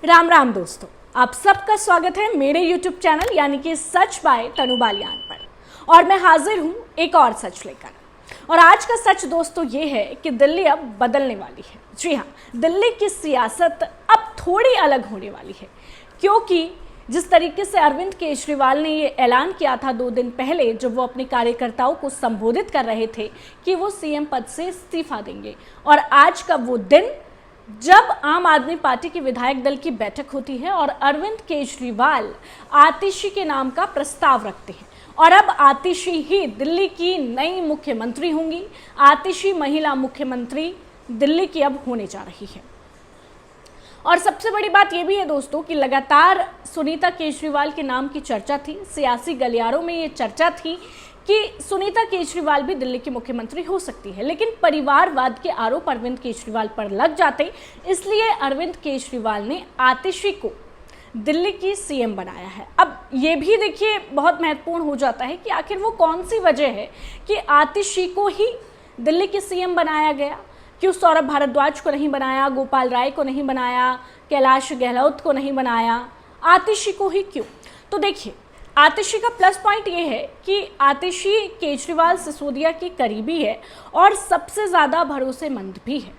राम राम दोस्तों, आप सबका स्वागत है मेरे YouTube चैनल यानी कि सच बाय तनु बालियान पर। और मैं हाजिर हूं एक और सच लेकर। और आज का सच दोस्तों ये है कि दिल्ली अब बदलने वाली है। जी हाँ, दिल्ली की सियासत अब थोड़ी अलग होने वाली है, क्योंकि जिस तरीके से अरविंद केजरीवाल ने ये ऐलान किया था 2 दिन पहले, जब वो अपने कार्यकर्ताओं को संबोधित कर रहे थे कि वो सीएम पद से इस्तीफा देंगे, और आज का वो दिन जब आम आदमी पार्टी के विधायक दल की बैठक होती है और अरविंद केजरीवाल आतिशी के नाम का प्रस्ताव रखते हैं। और अब आतिशी ही दिल्ली की नई मुख्यमंत्री होंगी। आतिशी महिला मुख्यमंत्री दिल्ली की अब होने जा रही है। और सबसे बड़ी बात यह भी है दोस्तों कि लगातार सुनीता केजरीवाल के नाम की चर्चा थी, सियासी गलियारों में ये चर्चा थी कि सुनीता केजरीवाल भी दिल्ली की मुख्यमंत्री हो सकती है, लेकिन परिवारवाद के आरोप अरविंद केजरीवाल पर लग जाते, इसलिए अरविंद केजरीवाल ने आतिशी को दिल्ली की सीएम बनाया है। अब ये भी देखिए बहुत महत्वपूर्ण हो जाता है कि आखिर वो कौन सी वजह है कि आतिशी को ही दिल्ली की सीएम बनाया गया। क्यों सौरभ भारद्वाज को नहीं बनाया, गोपाल राय को नहीं बनाया, कैलाश गहलोत को नहीं बनाया, आतिशी को ही क्यों? तो देखिए, आतिशी का प्लस पॉइंट ये है कि आतिशी केजरीवाल सिसोदिया की करीबी है और सबसे ज़्यादा भरोसेमंद भी है।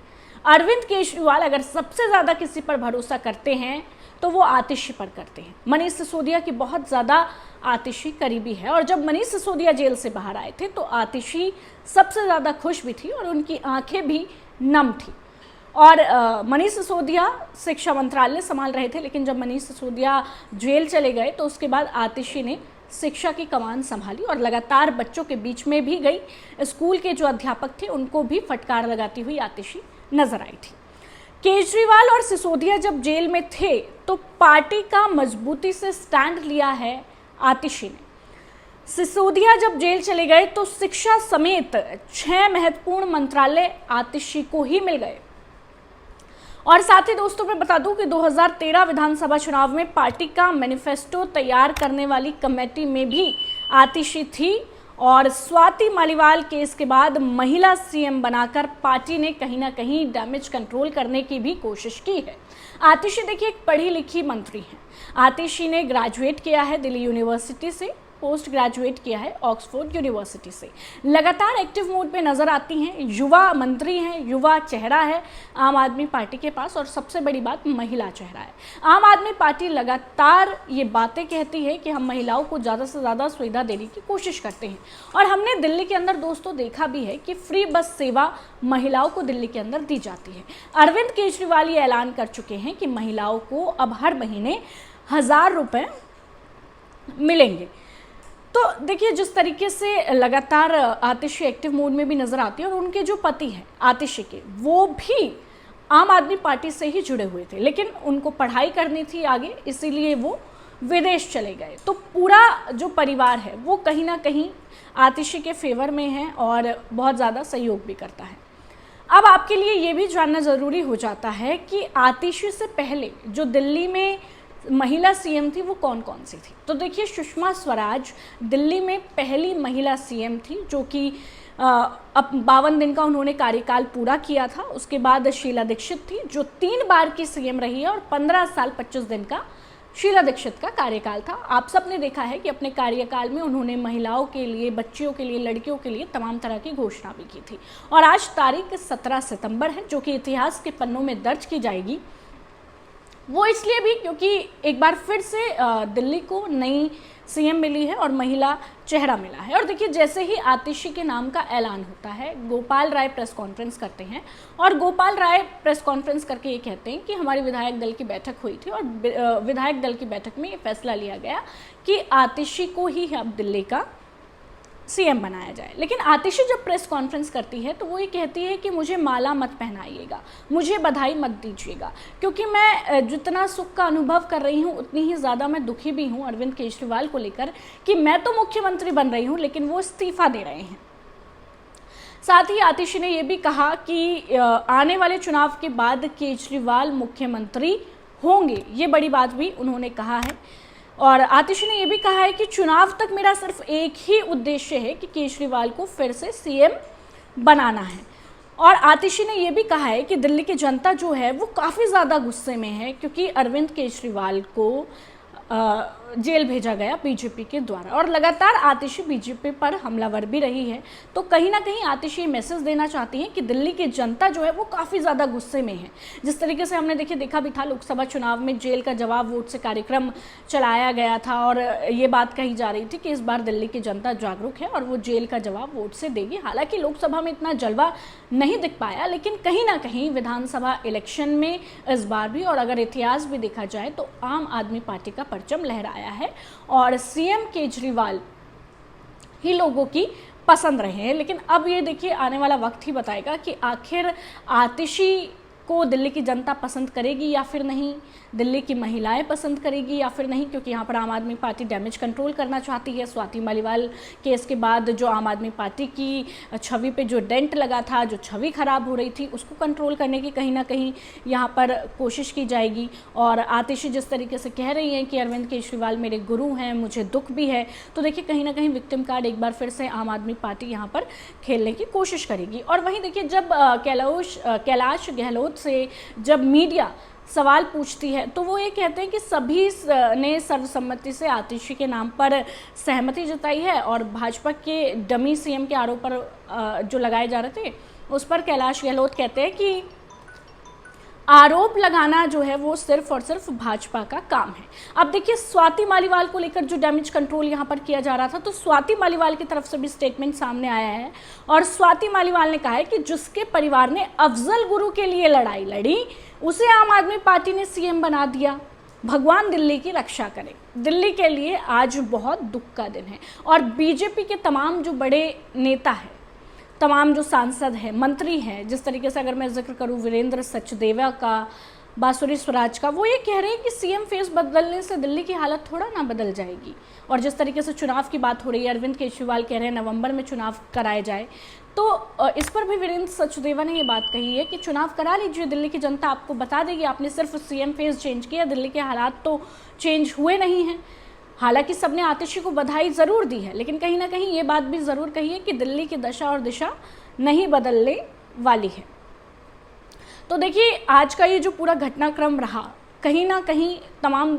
अरविंद केजरीवाल अगर सबसे ज़्यादा किसी पर भरोसा करते हैं तो वो आतिशी पर करते हैं। मनीष सिसोदिया की बहुत ज़्यादा आतिशी करीबी है, और जब मनीष सिसोदिया जेल से बाहर आए थे तो आतिशी सबसे ज़्यादा खुश भी थी और उनकी आंखें भी नम थी। और मनीष सिसोदिया शिक्षा मंत्रालय संभाल रहे थे, लेकिन जब मनीष सिसोदिया जेल चले गए तो उसके बाद आतिशी ने शिक्षा की कमान संभाली और लगातार बच्चों के बीच में भी गई। स्कूल के जो अध्यापक थे उनको भी फटकार लगाती हुई आतिशी नजर आई थी। केजरीवाल और सिसोदिया जब जेल में थे तो पार्टी का मजबूती से स्टैंड लिया है आतिशी ने। सिसोदिया जब जेल चले गए तो शिक्षा समेत 6 महत्वपूर्ण मंत्रालय आतिशी को ही मिल गए। और साथ ही दोस्तों मैं बता दूं कि 2013 विधानसभा चुनाव में पार्टी का मैनिफेस्टो तैयार करने वाली कमेटी में भी आतिशी थी, और स्वाति मालीवाल केस के बाद महिला सीएम बनाकर पार्टी ने कहीं ना कहीं डैमेज कंट्रोल करने की भी कोशिश की है। आतिशी देखिए एक पढ़ी लिखी मंत्री हैं। आतिशी ने ग्रेजुएट किया है दिल्ली यूनिवर्सिटी से, पोस्ट ग्रेजुएट किया है ऑक्सफोर्ड यूनिवर्सिटी से। लगातार एक्टिव मोड पे नजर आती हैं, युवा मंत्री हैं, युवा चेहरा है आम आदमी पार्टी के पास, और सबसे बड़ी बात महिला चेहरा है। आम आदमी पार्टी लगातार ये बातें कहती है कि हम महिलाओं को ज़्यादा से ज़्यादा सुविधा देने की कोशिश करते हैं, और हमने दिल्ली के अंदर दोस्तों देखा भी है कि फ्री बस सेवा महिलाओं को दिल्ली के अंदर दी जाती है। अरविंद केजरीवाल ये ऐलान कर चुके हैं कि महिलाओं को अब हर महीने 1000 रुपये मिलेंगे। तो देखिए जिस तरीके से लगातार आतिशी एक्टिव मोड में भी नजर आती है, और उनके जो पति हैं आतिशी के, वो भी आम आदमी पार्टी से ही जुड़े हुए थे, लेकिन उनको पढ़ाई करनी थी आगे, इसीलिए वो विदेश चले गए। तो पूरा जो परिवार है वो कहीं ना कहीं आतिशी के फेवर में है और बहुत ज़्यादा सहयोग भी करता है। अब आपके लिए ये भी जानना ज़रूरी हो जाता है कि आतिशी से पहले जो दिल्ली में महिला सीएम थी वो कौन कौन सी थी। तो देखिए, सुषमा स्वराज दिल्ली में पहली महिला सीएम थी, जो कि अब 52 दिन का उन्होंने कार्यकाल पूरा किया था। उसके बाद शीला दीक्षित थी, जो 3 बार की सीएम रही है, और 15 साल 25 दिन का शीला दीक्षित का कार्यकाल था। आप सब ने देखा है कि अपने कार्यकाल में उन्होंने महिलाओं के लिए, बच्चियों के लिए, लड़कियों के लिए तमाम तरह की घोषणा भी की थी। और आज तारीख 17 सितंबर है, जो कि इतिहास के पन्नों में दर्ज की जाएगी। वो इसलिए भी क्योंकि एक बार फिर से दिल्ली को नई सीएम मिली है और महिला चेहरा मिला है। और देखिए, जैसे ही आतिशी के नाम का ऐलान होता है, गोपाल राय प्रेस कॉन्फ्रेंस करते हैं, और गोपाल राय प्रेस कॉन्फ्रेंस करके ये कहते हैं कि हमारी विधायक दल की बैठक हुई थी और विधायक दल की बैठक में ये फैसला लिया गया कि आतिशी को ही अब दिल्ली का सीएम बनाया जाए। लेकिन आतिशी जब प्रेस कॉन्फ्रेंस करती है तो वो ये कहती है कि मुझे माला मत पहनाइएगा, मुझे बधाई मत दीजिएगा, क्योंकि मैं जितना सुख का अनुभव कर रही हूँ उतनी ही ज़्यादा मैं दुखी भी हूँ अरविंद केजरीवाल को लेकर कि मैं तो मुख्यमंत्री बन रही हूँ लेकिन वो इस्तीफा दे रहे हैं। साथ ही आतिशी ने यह भी कहा कि आने वाले चुनाव के बाद केजरीवाल मुख्यमंत्री होंगे, ये बड़ी बात भी उन्होंने कहा है। और आतिशी ने यह भी कहा है कि चुनाव तक मेरा सिर्फ एक ही उद्देश्य है कि केजरीवाल को फिर से सीएम बनाना है। और आतिशी ने ये भी कहा है कि दिल्ली की जनता जो है वो काफ़ी ज़्यादा गुस्से में है क्योंकि अरविंद केजरीवाल को जेल भेजा गया बीजेपी के द्वारा, और लगातार आतिशी बीजेपी पर हमलावर भी रही है। तो कहीं ना कहीं आतिशी मैसेज देना चाहती हैं कि दिल्ली की जनता जो है वो काफ़ी ज़्यादा गुस्से में है। जिस तरीके से हमने देखा भी था लोकसभा चुनाव में जेल का जवाब वोट से कार्यक्रम चलाया गया था और ये बात कही जा रही थी कि इस बार दिल्ली की जनता जागरूक है और वो जेल का जवाब वोट से देगी। हालांकि लोकसभा में इतना जलवा नहीं दिख पाया, लेकिन कहीं ना कहीं विधानसभा इलेक्शन में इस बार भी, और अगर इतिहास भी देखा जाए तो आम आदमी पार्टी का परचम लहराया है और सीएम केजरीवाल ही लोगों की पसंद रहे हैं। लेकिन अब ये देखिए आने वाला वक्त ही बताएगा कि आखिर आतिशी को दिल्ली की जनता पसंद करेगी या फिर नहीं, दिल्ली की महिलाएं पसंद करेगी या फिर नहीं, क्योंकि यहाँ पर आम आदमी पार्टी डैमेज कंट्रोल करना चाहती है। स्वाति मालीवाल केस के बाद जो आम आदमी पार्टी की छवि पे जो डेंट लगा था, जो छवि खराब हो रही थी, उसको कंट्रोल करने की कहीं ना कहीं यहाँ पर कोशिश की जाएगी। और आतिशी जिस तरीके से कह रही हैं कि अरविंद केजरीवाल मेरे गुरु हैं, मुझे दुख भी है, तो देखिए कहीं ना कहीं विक्टिम कार्ड एक बार फिर से आम आदमी पार्टी यहाँ पर खेलने की कोशिश करेगी। और वहीं देखिए जब कैलाश गहलोत से जब मीडिया सवाल पूछती है तो वो ये कहते हैं कि सभी ने सर्वसम्मति से आतिशी के नाम पर सहमति जताई है और भाजपा के डमी सीएम के आरोप पर जो लगाए जा रहे थे उस पर कैलाश गहलोत कहते हैं कि आरोप लगाना जो है वो सिर्फ और सिर्फ भाजपा का काम है। अब देखिए स्वाति मालीवाल को लेकर जो डैमेज कंट्रोल यहाँ पर किया जा रहा था, तो स्वाति मालीवाल की तरफ से भी स्टेटमेंट सामने आया है और स्वाति मालीवाल ने कहा है कि जिसके परिवार ने अफजल गुरु के लिए लड़ाई लड़ी उसे आम आदमी पार्टी ने सीएम बना दिया। भगवान दिल्ली की रक्षा करे। दिल्ली के लिए आज बहुत दुख का दिन है और बीजेपी के तमाम जो बड़े नेता हैं, तमाम जो सांसद हैं, मंत्री हैं, जिस तरीके से अगर मैं जिक्र करूं वीरेंद्र सचदेवा का, बांसुरी स्वराज का, वो ये कह रहे हैं कि सीएम फेस बदलने से दिल्ली की हालत थोड़ा ना बदल जाएगी। और जिस तरीके से चुनाव की बात हो रही है, अरविंद केजरीवाल कह रहे हैं नवंबर में चुनाव कराए जाए, तो इस पर भी वीरेंद्र सचदेवा ने ये बात कही है कि चुनाव करा लीजिए, दिल्ली की जनता आपको बता देगी। आपने सिर्फ सीएम फेस चेंज किया, दिल्ली के हालात तो चेंज हुए नहीं हैं। हालांकि सबने आतिशी को बधाई ज़रूर दी है, लेकिन कहीं ना कहीं ये बात भी ज़रूर कही है कि दिल्ली की दशा और दिशा नहीं बदलने वाली है। तो देखिए आज का ये जो पूरा घटनाक्रम रहा, कहीं ना कहीं तमाम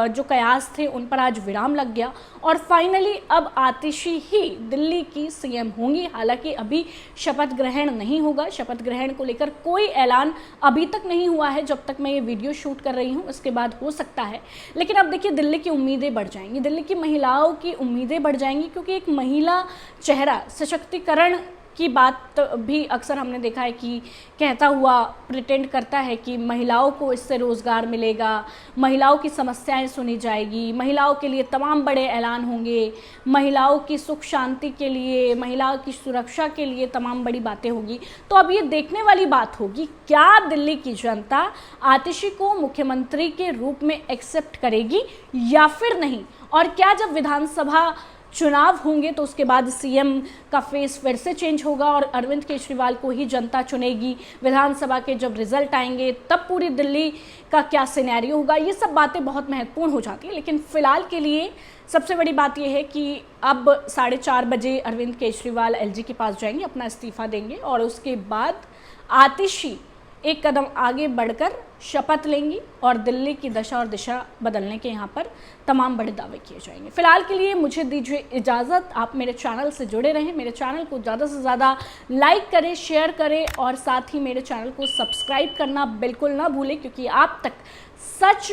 जो कयास थे उन पर आज विराम लग गया और फाइनली अब आतिशी ही दिल्ली की सीएम होंगी। हालांकि अभी शपथ ग्रहण नहीं होगा, शपथ ग्रहण को लेकर कोई ऐलान अभी तक नहीं हुआ है जब तक मैं ये वीडियो शूट कर रही हूँ, इसके बाद हो सकता है। लेकिन अब देखिए दिल्ली की उम्मीदें बढ़ जाएंगी, दिल्ली की महिलाओं की उम्मीदें बढ़ जाएंगी, क्योंकि एक महिला चेहरा सशक्तिकरण की बात भी अक्सर हमने देखा है कि कहता हुआ प्रिटेंड करता है कि महिलाओं को इससे रोज़गार मिलेगा, महिलाओं की समस्याएं सुनी जाएगी, महिलाओं के लिए तमाम बड़े ऐलान होंगे, महिलाओं की सुख शांति के लिए, महिलाओं की सुरक्षा के लिए तमाम बड़ी बातें होगी। तो अब ये देखने वाली बात होगी क्या दिल्ली की जनता आतिशी को मुख्यमंत्री के रूप में एक्सेप्ट करेगी या फिर नहीं, और क्या जब विधानसभा चुनाव होंगे तो उसके बाद सीएम का फेस फिर से चेंज होगा और अरविंद केजरीवाल को ही जनता चुनेगी। विधानसभा के जब रिजल्ट आएंगे तब पूरी दिल्ली का क्या सिनेरियो होगा, ये सब बातें बहुत महत्वपूर्ण हो जाती हैं। लेकिन फिलहाल के लिए सबसे बड़ी बात यह है कि अब 4:30 बजे अरविंद केजरीवाल एलजी के पास जाएंगे, अपना इस्तीफा देंगे और उसके बाद आतिशी एक कदम आगे बढ़कर शपथ लेंगी और दिल्ली की दशा और दिशा बदलने के यहाँ पर तमाम बड़े दावे किए जाएंगे। फिलहाल के लिए मुझे दीजिए इजाज़त। आप मेरे चैनल से जुड़े रहें, मेरे चैनल को ज़्यादा से ज़्यादा लाइक करें, शेयर करें और साथ ही मेरे चैनल को सब्सक्राइब करना बिल्कुल ना भूलें, क्योंकि आप तक सच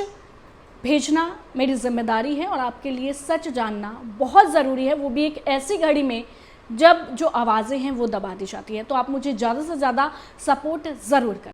भेजना मेरी जिम्मेदारी है और आपके लिए सच जानना बहुत ज़रूरी है, वो भी एक ऐसी घड़ी में जब जो आवाज़ें हैं वो दबा दी जाती है। तो आप मुझे ज़्यादा से ज़्यादा सपोर्ट ज़रूर करें।